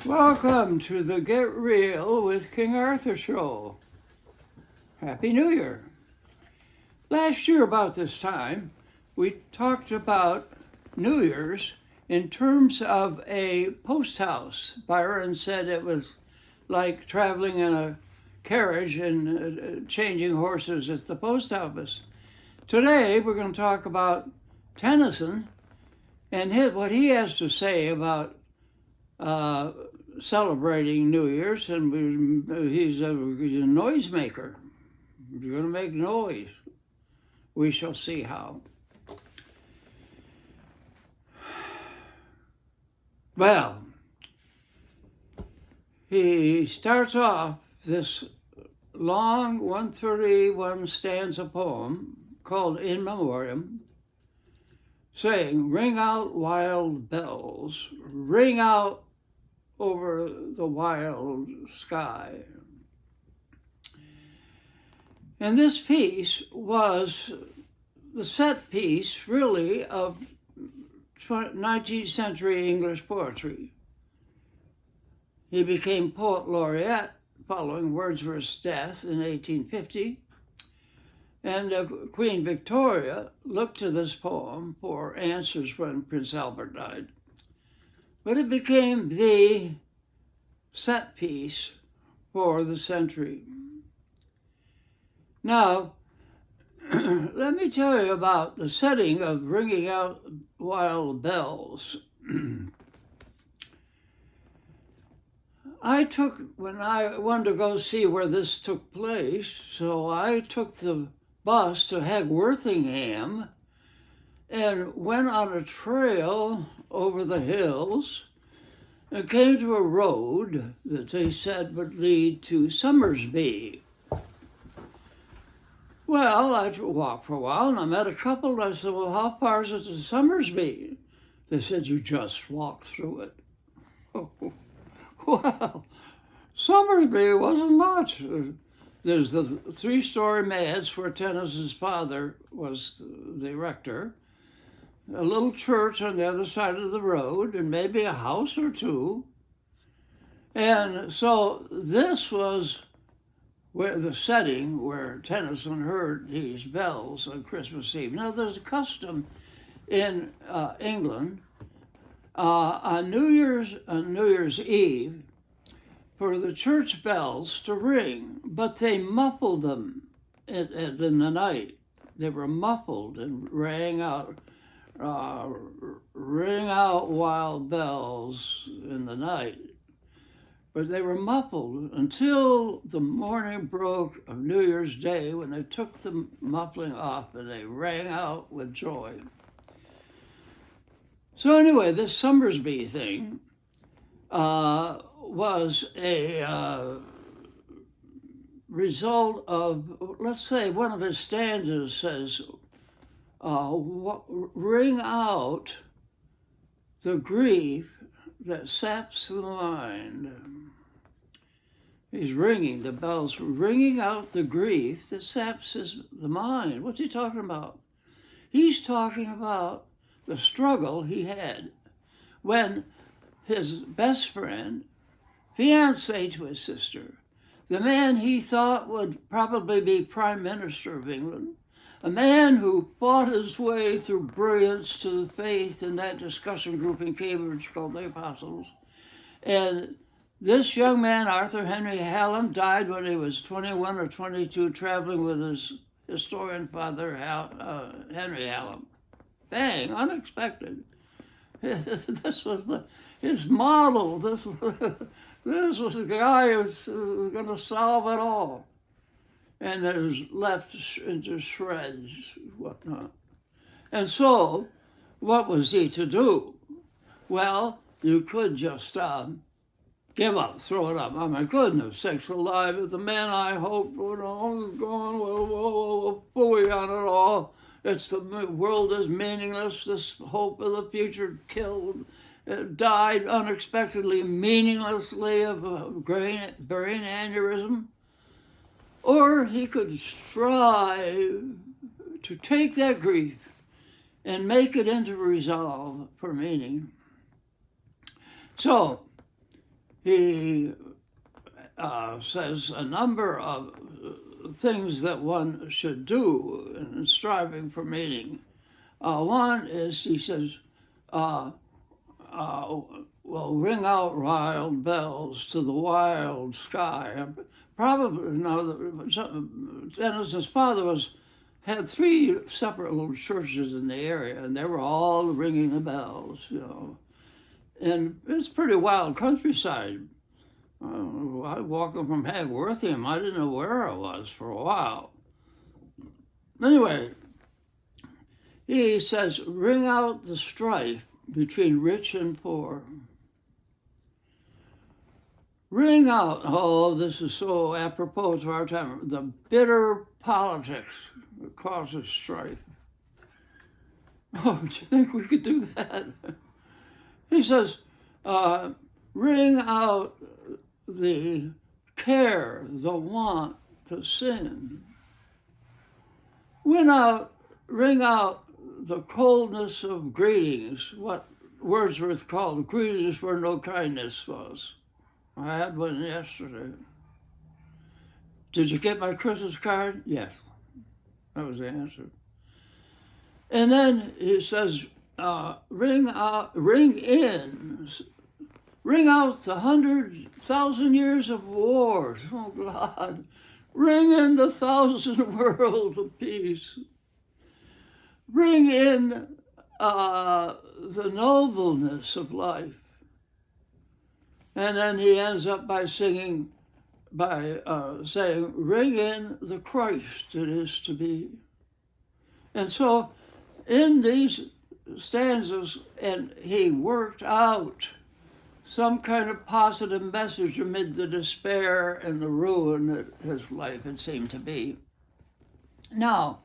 Welcome to the Get Real with King Arthur show. Happy New Year. Last year about this time, we talked about New Year's in terms of a post house. Byron said it was like traveling in a carriage and changing horses at the post office. Today, we're going to talk about Tennyson and what he has to say about celebrating New Year's, and he's a noisemaker. He's going to make noise. We shall see how. Well, he starts off this long 131 stanza poem called In Memoriam, saying, ring out wild bells, ring out over the wild sky. And this piece was the set piece, really, of 19th century English poetry. He became poet laureate following Wordsworth's death in 1850. And Queen Victoria looked to this poem for answers when Prince Albert died. But it became the set piece for the century. Now, let me tell you about the setting of Ringing Out Wild Bells. When I wanted to go see where this took place, so I took the bus to Hagworthingham and went on a trail over the hills and came to a road that they said would lead to Somersby. Well, I walked for a while and I met a couple and I said, well, how far is it to Somersby? They said, you just walk through it. Well, Somersby wasn't much. There's the three-story manse where Tennyson's father was the rector, a little church on the other side of the road, and maybe a house or two. And so this was where the setting where Tennyson heard these bells on Christmas Eve. Now, there's a custom in England on New Year's Eve for the church bells to ring, but they muffled them in the night. They were muffled and rang out wild bells in the night. But they were muffled until the morning broke of New Year's Day when they took the muffling off and they rang out with joy. So anyway, this Somersby thing was a result of, let's say, one of his stanzas says, ring out the grief that saps the mind. He's ringing, the bells, ringing out the grief that saps the mind. What's he talking about? He's talking about the struggle he had when his best friend, fiancé to his sister, the man he thought would probably be Prime Minister of England, a man who fought his way through brilliance to the faith in that discussion group in Cambridge called the Apostles. And this young man, Arthur Henry Hallam, died when he was 21 or 22, traveling with his historian father, Henry Hallam. Bang, unexpected. This was his model. This was the guy who was going to solve it all. And it was left into shreds, whatnot. And so, what was he to do? Well, you could just give up, throw it up. Oh my goodness sakes alive, if the man I hoped would all gone, well, phooey on it all. The world is meaningless, this hope of the future killed. It died unexpectedly, meaninglessly of a brain aneurysm. Or he could strive to take that grief and make it into resolve for meaning. So he says a number of things that one should do in striving for meaning. One is, he says, well, ring out wild bells to the wild sky. Probably, Dennison's father had 3 separate little churches in the area, and they were all ringing the bells, And it's pretty wild countryside. I walking from Hagworthian, I didn't know where I was for a while. Anyway, he says, ring out the strife between rich and poor. Ring out, this is so apropos to our time, the bitter politics that causes strife. Oh, do you think we could do that? He says, ring out the care, the want, the sin. Ring out the coldness of greetings, what Wordsworth called greetings where no kindness was. I had one yesterday. Did you get my Christmas card? Yes. That was the answer. And then he says, ring out the 100,000 years of wars. Oh, God. Ring in the 1,000 worlds of peace. Bring in the nobleness of life. And then he ends up by saying, ring in the Christ it is to be. And so in these stanzas, and he worked out some kind of positive message amid the despair and the ruin that his life had seemed to be. Now,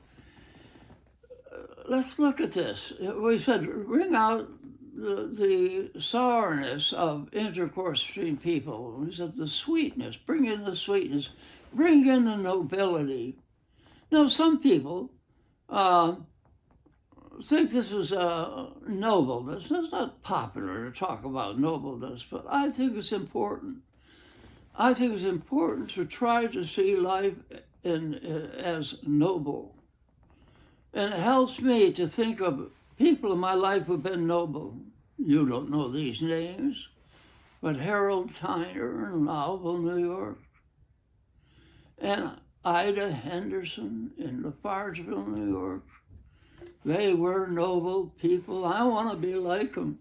let's look at this. We said, ring out the sourness of intercourse between people. We said the sweetness, bring in the sweetness, bring in the nobility. Now, some people think this is nobleness. It's not popular to talk about nobleness, but I think it's important. I think it's important to try to see life as noble. And it helps me to think of people in my life who've been noble. You don't know these names, but Harold Tyner in Lowville, New York, and Ida Henderson in Lafargeville, New York. They were noble people. I want to be like them.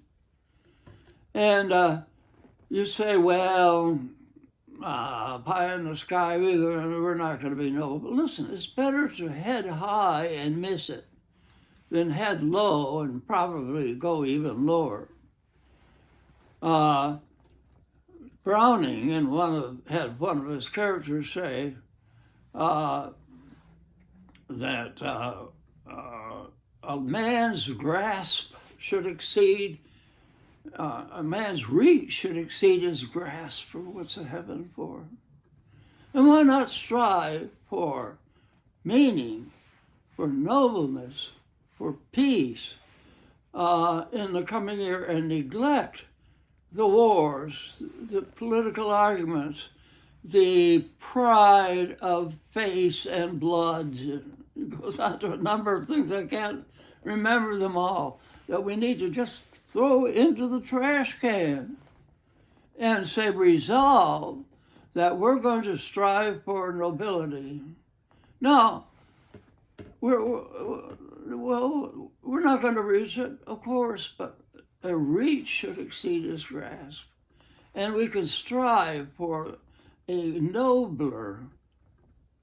And you say, well, pie in the sky, we're not going to be noble. But listen, it's better to head high and miss it than head low and probably go even lower. Browning had one of his characters say that a man's grasp should exceed, a man's reach should exceed his grasp for what's a heaven for. And why not strive for meaning, for nobleness, for peace in the coming year, and neglect the wars, the political arguments, the pride of face and blood. It goes on to a number of things. I can't remember them all, that we need to just throw into the trash can and say, resolve that we're going to strive for nobility. Now, we're not going to reach it, of course, but a reach should exceed his grasp. And we can strive for a nobler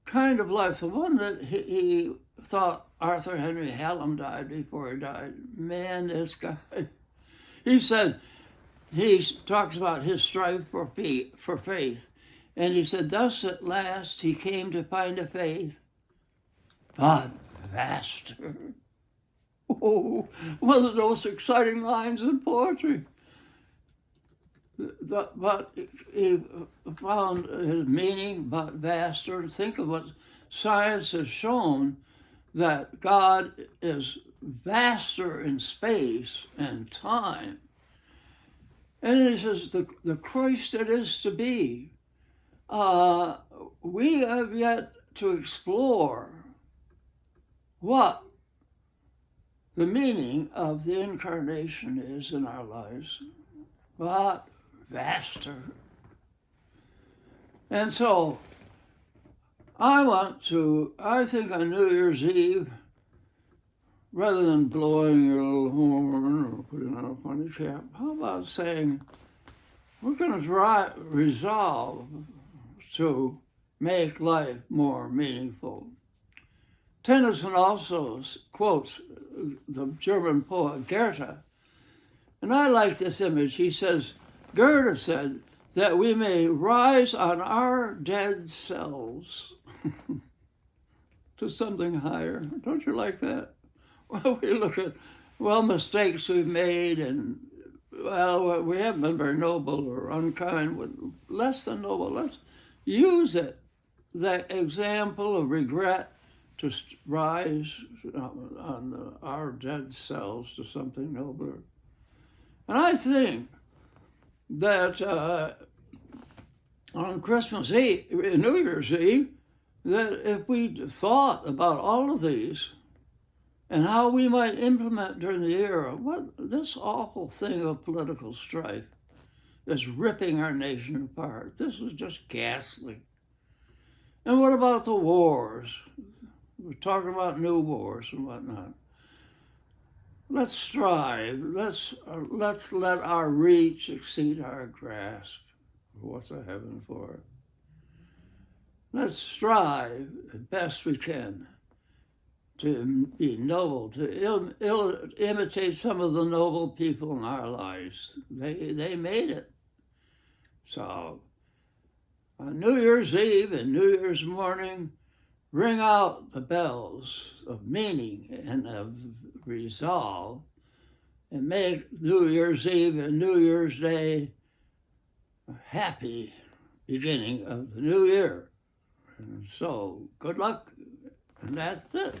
kind of life, the one that he thought Arthur Henry Hallam died before he died. Man, this guy. He said, he talks about his strife for faith. And he said, thus at last he came to find a faith, but vaster. Oh, one of the most exciting lines in poetry. But he found his meaning, but vaster. Think of what science has shown, that God is vaster in space and time. And he says, the Christ that is to be. We have yet to explore what the meaning of the incarnation is in our lives, but vaster. And so I think on New Year's Eve, rather than blowing your little horn or putting on a funny cap, how about saying, we're going to resolve to make life more meaningful. Tennyson also quotes the German poet Goethe, and I like this image. He says, Goethe said that we may rise on our dead selves to something higher. Don't you like that? Well, we look at, mistakes we've made, and, we haven't been very noble or unkind, with less than noble. Let's use it, the example of regret, to rise on our dead selves to something nobler. And I think that on Christmas Eve, New Year's Eve, that if we thought about all of these and how we might implement during the year this awful thing of political strife that's ripping our nation apart. This is just ghastly. And what about the wars? We're talking about new wars and whatnot. Let's strive. Let's let our reach exceed our grasp. What's a heaven for? Let's strive as best we can to be noble, to imitate some of the noble people in our lives. They made it. So on New Year's Eve and New Year's morning, ring out the bells of meaning and of resolve, and make New Year's Eve and New Year's Day a happy beginning of the new year. And so, good luck, and that's it.